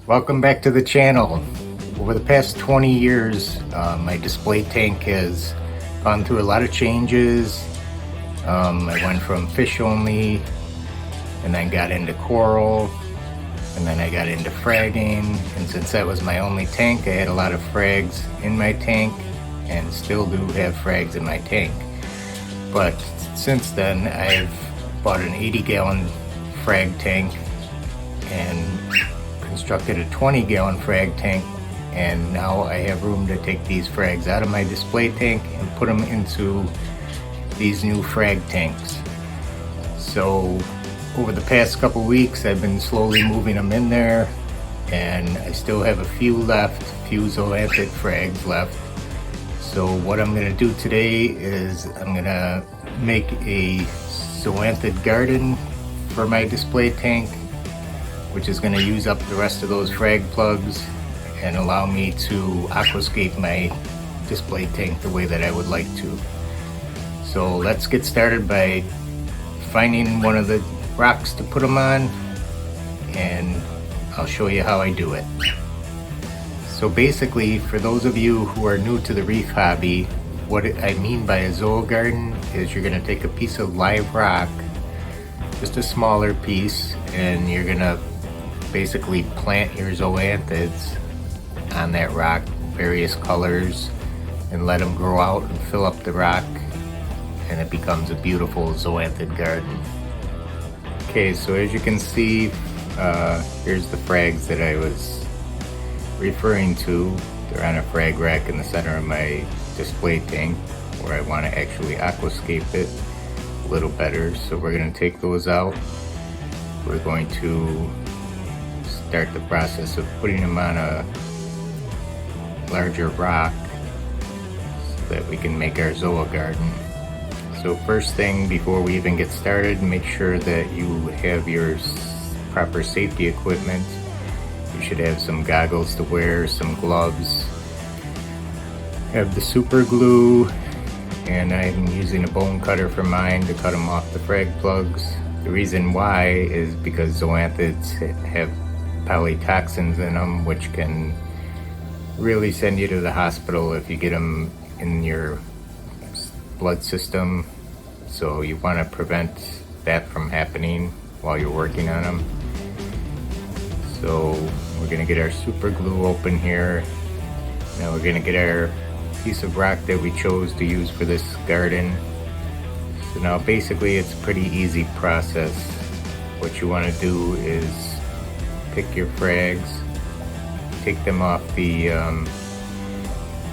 Welcome back to the channel. Over the past 20 years, my display tank has gone through a lot of changes. I went from fish only, and then got into coral, and then I got into fragging. And since that was my only tank, I had a lot of frags in my tank, and still do have frags in my tank. But since then, I've bought an 80-gallon frag tank and constructed a 20-gallon frag tank, and now I have room to take these frags out of my display tank and put them into these new frag tanks. So over the past couple weeks, I've been slowly moving them in there, and I still have a few Zoanthid frags left. So what I'm going to do today is I'm going to make a Zoanthid garden for my display tank, which is going to use up the rest of those frag plugs and allow me to aquascape my display tank the way that I would like to. So let's get started by finding one of the rocks to put them on, and I'll show you how I do it. So basically, for those of you who are new to the reef hobby, what I mean by a zoa garden is you're going to take a piece of live rock, just a smaller piece, and you're going to basically plant your zoanthids on that rock, various colors, and let them grow out and fill up the rock, and it becomes a beautiful zoanthid garden. Okay, so as you can see, here's the frags that I was referring to. They're on a frag rack in the center of my display tank where I want to actually aquascape it a little better. So we're going to take those out. We're going to start the process of putting them on a larger rock so that we can make our zoa garden. So first thing, before we even get started, make sure that you have your proper safety equipment. You should have some goggles to wear, some gloves, have the super glue, and I'm using a bone cutter for mine to cut them off the frag plugs. The reason why is because zoanthids have polytoxins in them, which can really send you to the hospital if you get them in your blood system. So you want to prevent that from happening while you're working on them. So we're going to get our super glue open here. Now we're going to get our piece of rock that we chose to use for this garden. So now basically it's a pretty easy process. What you want to do is pick your frags, take them off the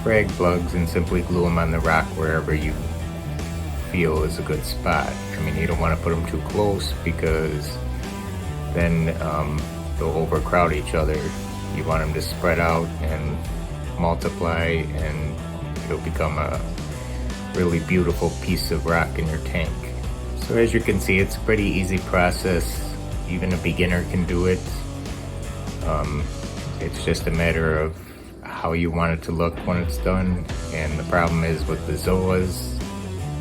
frag plugs, and simply glue them on the rock wherever you feel is a good spot. I mean, you don't want to put them too close because then they'll overcrowd each other. You want them to spread out and multiply, and it'll become a really beautiful piece of rock in your tank. So as you can see, it's a pretty easy process. Even a beginner can do it. It's just a matter of how you want it to look when it's done. And the problem is with the zoas,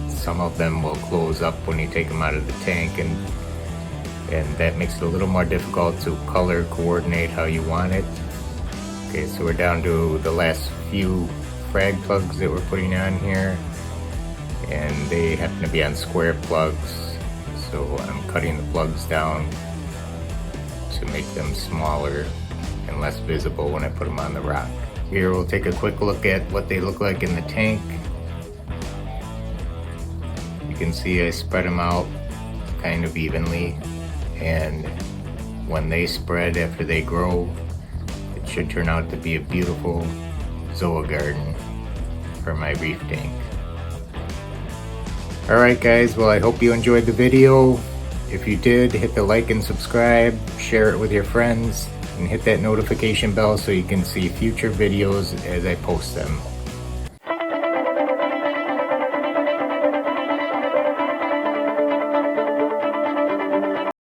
some of them will close up when you take them out of the tank, and that makes it a little more difficult to color coordinate how you want it. Okay, so we're down to the last few frag plugs that we're putting on here, and they happen to be on square plugs, so I'm cutting the plugs down to make them smaller and less visible when I put them on the rock. Here we'll take a quick look at what they look like in the tank. You can see I spread them out kind of evenly, and when they spread after they grow, it should turn out to be a beautiful zoa garden for my reef tank. Alright guys, well I hope you enjoyed the video. If you did, hit the like and subscribe, share it with your friends, and hit that notification bell so you can see future videos as I post them.